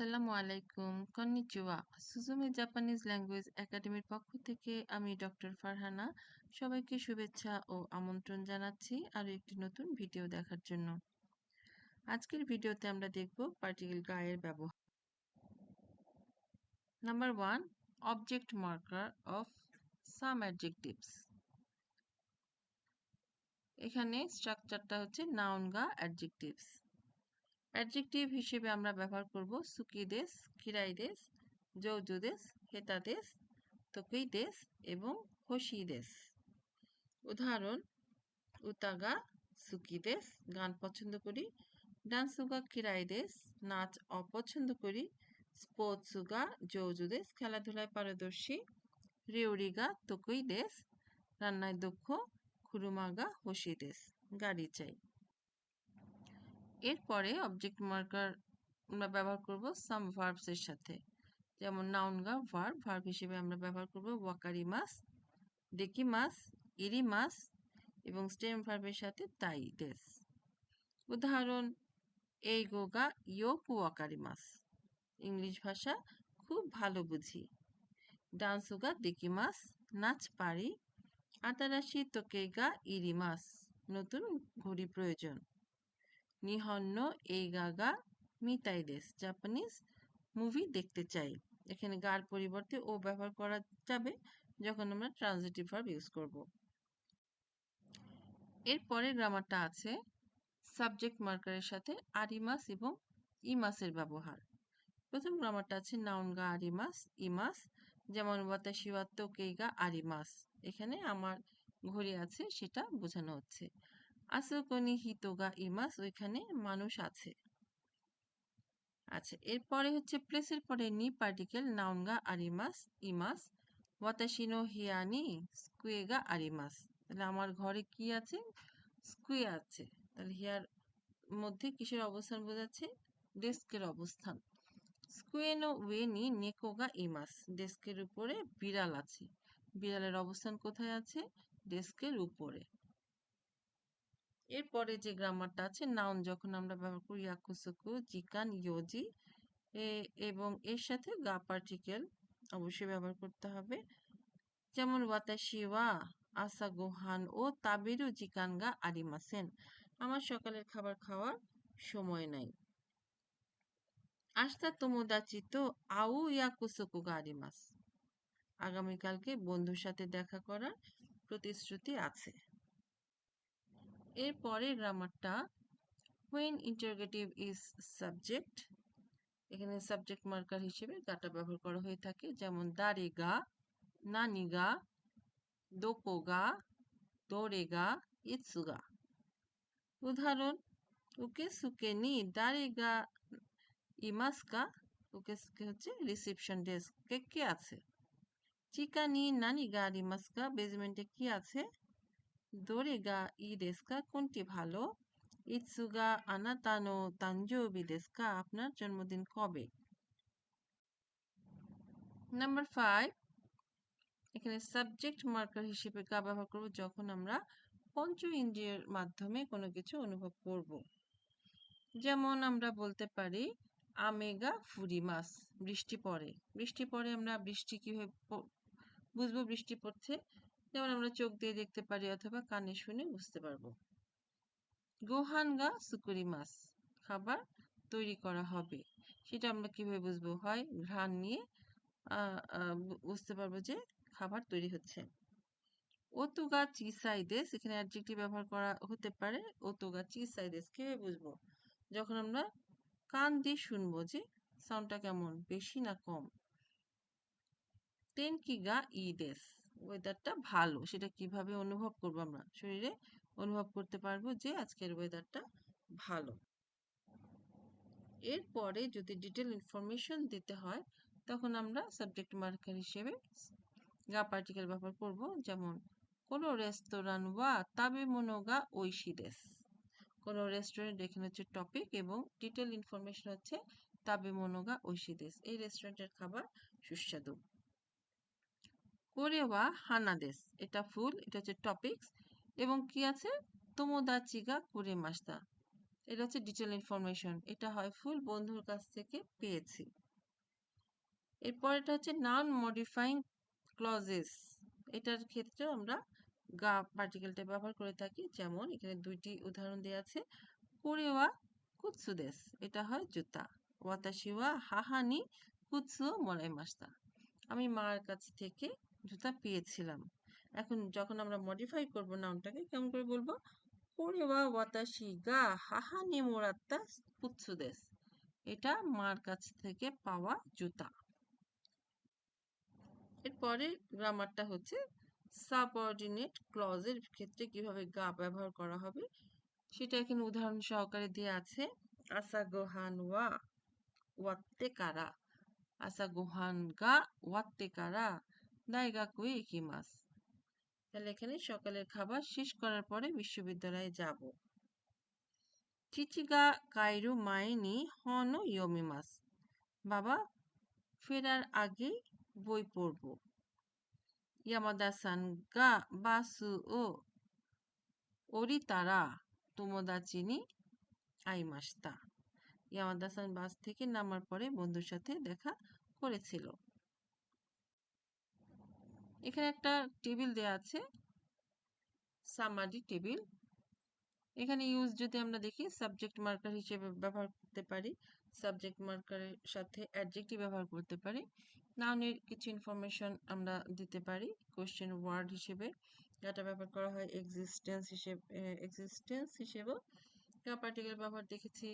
আসসালামু আলাইকুম, konnichiwa. সুজুমি Japanese language একাডেমির পক্ষ থেকে আমি ডক্টর ফারহানা সবাইকে শুভেচ্ছা ও আমন্ত্রণ জানাচ্ছি আরো একটি নতুন ভিডিও দেখার জন্য। আজকের ভিডিওতে আমরা দেখব পার্টিকেল গায়ের ব্যবহার। Number 1, object marker of some adjectives. এখানে স্ট্রাকচারটা হচ্ছে নাউন গা অ্যাডজেক্টিভস। অ্যাডজেক্টিভ হিসেবে আমরা ব্যবহার করব সুকিদেস, কিরাইদেস, জৌজুদেস, হেতাদেস, তোকেইদেস এবং হোশিদেস। উদাহরণ: উতাগা সুকিদেস, গান পছন্দ করি। ডান্সুগা কিরাইদেস, নাচ অপছন্দ করি। স্পোর্টসুগা জৌজুদেস, খেলাধুলায় পারদর্শী। রিউরিগা তোকুইদেস, রান্নায় দক্ষ। খুরুমাগা হোশিদেস, গাড়ি চাই। এরপরে অবজেক্ট মার্কার আমরা ব্যবহার করব সাম ভার্বস এর সাথে। যেমন নাউনগা ভার্ব হিসেবে আমরা ব্যবহার করব ওয়াকারিমাস, ডেকিমাস, ইরিমাস এবং স্টেম ভার্বের সাথে তাইদেস। উদাহরণ: এইগোগা ইয়োকু ওয়াকারিমাস, ইংলিশ ভাষা খুব ভালো বুঝি। ডান্সুগা দেকিমাস, নাচ পারি। আতারাশি তোকেগা ইরিমাস, নতুন ঘড়ি প্রয়োজন। নিহন্ন এইগাগা মিতাইদেস, জাপানিজ মুভি দেখতে চাই। এখানে গার পরিবর্তে ও ব্যবহার করা যাবে যখন আমরা ট্রানজিটিভ ভার্ব ইউজ করব। এরপরে গ্রামারটা আছে সাবজেক্ট মার্কারের সাথে আরিমাস এবং ইমাসের ব্যবহার। প্রথম গ্রামারটা আছে নাউন গা আরিমাস, ইমাস। যেমন ওয়াতাশি ওয়া তোকেইগা আরিমাস, এখানে আমার ঘড়ি আছে সেটা বোঝানো হচ্ছে। আসোকোনি হিতোগা ইমাস, ওইখানে মানুষ আছে। আচ্ছা, এরপরে হচ্ছে প্লেসের পরে নি পার্টিকেল নাউন গা আরিমাস, ইমাস। ওয়াতাশি নো হিয়া নি স্কুয়ে গা আরিমাস, তাহলে আমার ঘরে কি আছে? স্কুয়ে আছে। তাহলে হিয়ার মধ্যে কিসের অবস্থান বোঝাচ্ছে? ডেস্কের অবস্থান। স্কুয়ে নো উয়ে নি নেকো গা ইমাস, ডেস্কের উপরে বিড়াল আছে। বিড়ালের অবস্থান কোথায় আছে? ডেস্কের উপরে। এরপরে যে গ্রামারটা আছে নাউন যখন আমরা ব্যবহার করি ইয়াকুসুকু, জিকান, ইয়োজি এবং এর সাথে গা পার্টিকেল অবশ্যই ব্যবহার করতে হবে। যেমন ওয়াতাশি ওয়া আসা গোহান ও তাবেরু জিকান গা আরিমাসেন, আমার সকালের খাবার খাওয়ার সময় নাই। আস্তা তোমোদাচি তো আউ ইয়াকুসুকু গা আরিমাস, আগামীকালকে বন্ধুর সাথে দেখা করার প্রতিশ্রুতি আছে। এর পরের গ্রামারটা when interrogative is subject, এখানে সাবজেক্ট মার্কার হিসেবে গাটা ব্যবহার করা হয়ে থাকে। যেমন দারেগা, নানিগা, দোকোগা, দোরেগা, ইৎসুগা। উদাহরণ: ওকে সুকে নি দারেগা ইমাসকা, ওকে সুকে হচ্ছে রিসেপশন ডেস্কে কে আছে। চিকা নি নানিগা রিমাসকা, বেজমেন্টে কি আছে। দোরেগা ই ডেস্কা, কোনটি ভালো। ইৎসুগা আনাতা নো তানজৌবি দেস্কা, আপনার জন্মদিন কবে। নাম্বার 5, এখানে সাবজেক্ট মার্কার হিসেবে গা ব্যবহার করব যখন আমরা পঞ্চ ইন্দ্রিয়ের মাধ্যমে কোনো কিছু অনুভব করব। যেমন আমরা বলতে পারি আমেগা ফুরিমাস, বৃষ্টি পড়ে। বৃষ্টি পড়ে আমরা বৃষ্টি কিভাবে বুঝবো বৃষ্টি পড়ছে? যেমন আমরা চোখ দিয়ে দেখতে পারি অথবা কানে শুনে বুঝতে পারবো। গোহানগা সুকুরিমাস, খাবার তৈরি করা হবে। সেটা আমরা কিভাবে বুঝবো? হয় ঘ্রাণ নিয়ে বুঝতে পারবো যে খাবার তৈরি হচ্ছে। ওতুগা চিসাইদেস, এখানে অ্যাডজেক্টিভ ব্যবহার করা হতে পারে। ওতুগা চিসাইদেস কিভাবে বুঝবো? যখন আমরা কান দিয়ে শুনবো যে সাউন্ডটা কেমন, বেশি না কম। তেনকিগা ইদেস, ওয়েদারটা ভালো। সেটা কিভাবে অনুভব করবো? আমরা শরীরে অনুভব করতে পারবো যে আজকের ওয়েদারটা ভালো। এরপরে যদি ডিটেল ইনফরমেশন দিতে হয় তখন আমরা সাবজেক্ট মার্কার হিসেবে গা পার্টিকেল ব্যবহার করব। যেমন কোনো রেস্তোরাঁ ওয়া তাবে মনোগা ওইশিদেস, কোনো রেস্টুরেন্ট এখানে হচ্ছে টপিক এবং ডিটেল ইনফরমেশন হচ্ছে তাবে মনোগা ওইশিদেস, এই রেস্টুরেন্টের খাবার সুস্বাদু। কোরেওয়া হানাদেস, এটা ফুল, এটা হচ্ছে টপিকস এবং কি আছে তোমোদাচিগা কুরে মাস্তা, এটা হচ্ছে ডিটেল ইনফরমেশন, এটা হয় ফুল, বন্ধুর কাছ থেকে পেয়েছি। এরপর এটা হচ্ছে নাউন মডিফাইং ক্লজেস, এটার ক্ষেত্রে আমরা গা পার্টিকেলটা ব্যবহার করে থাকি। যেমন এখানে দুইটি উদাহরণ দেওয়া আছে। কোরেওয়া কুৎসুদেস, এটা হয় জুতা। ওয়াতাশিওয়া হাহানি কুৎসু মোরাইমাস্তা, আমি মার কাছ থেকে জুতা পেয়েছিলাম। এখন যখন আমরা মডিফাই করব নাউনটাকে, কেমন করে বলবো? কোরেওয়া ওয়াতাশি গা হাহানি মোরাত্তা কুৎসুদেস, এটা মার কাছ থেকে পাওয়া জুতা। এরপরে গ্রামারটা হচ্ছে সাবঅর্ডিনেট ক্লজের ক্ষেত্রে কিভাবে গা ব্যবহার করা হবে সেটা এখানে উদাহরণ সহকারে দেওয়া আছে। আসা গোহান ওয়া ওয়াত্তে কারা, আসা গোহান গা ওয়াত্তে কারা দাইগাকুয়ে ইকিমাস, তাহলে এখানে সকালের খাবার শেষ করার পরে বিশ্ববিদ্যালয়ে যাব। চিচিগা কাইরু মাইনি হনো ইয়োমিমাস, বাবা ফেরার আগেই বই পড়ব। ইয়ামাদা-সান গা বাসু ও ওরিতারা তোমোদাচি নি আইমাস্তা, ইয়ামাদা-সান বাস থেকে নামার পরে বন্ধুর সাথে দেখা করেছিল। এখানে একটা টেবিল দেয়া আছে, সামারি টেবিল। এখানে ইউজ যদি আমরা দেখি, সাবজেক্ট মার্কার হিসেবে ব্যবহার করতে পারি, সাবজেক্ট মার্কারের সাথে অ্যাডজেক্টিভ ব্যবহার করতে পারি, নাউনের কিছু ইনফরমেশন আমরা দিতে পারি কোশ্চেন ওয়ার্ড হিসেবে, এটা ব্যবহার করা হয় এক্সিস্টেন্স হিসেবেও। পার্টিকেল ব্যবহার দেখেছি,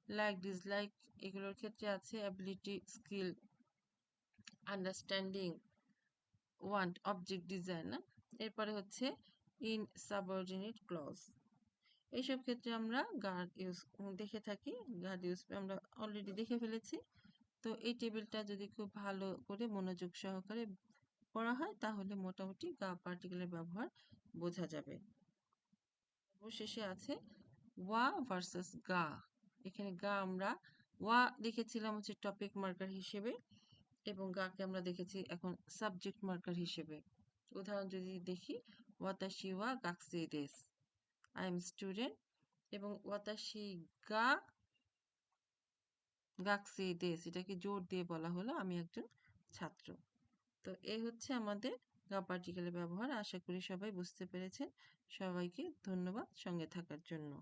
লাইক ডিসলাইক এগুলোর ক্ষেত্রে আছে ability, skill, understanding, want, object, design না। এরপরে হচ্ছে ইন সাবঅর্ডিনেট ক্লজ, এইসব ক্ষেত্রে আমরা গার্ড ইউজ দেখে থাকি। গার্ড ইউজ আমরা অলরেডি দেখে ফেলেছি। তো এই টেবিলটা যদি খুব ভালো করে মনোযোগ সহকারে পড়া হয় তাহলে মোটামুটি গা পার্টিকেলের ব্যবহার বোঝা যাবে। অবশেষে আছে ওয়া ভার্সেস গা। এখানে গা আমরা ওয়া দেখেছিলাম হচ্ছে টপিক মার্কার হিসেবে এবং গাকে আমরা দেখেছি এখন সাবজেক্ট মার্কার হিসেবে। উদাহরণ যদি দেখি, ওয়াতাশি ওয়া গাকসেই দেস, আই এম স্টুডেন্ট, এবং ওয়াতাশি গা গাকসেই দেস, এটাকে জোর দিয়ে বলা হলো আমি একজন ছাত্র। তো এই হচ্ছে আমাদের গা পার্টিকেলের ব্যবহার। আশা করি সবাই বুঝতে পেরেছেন। সবাইকে ধন্যবাদ সঙ্গে থাকার জন্য।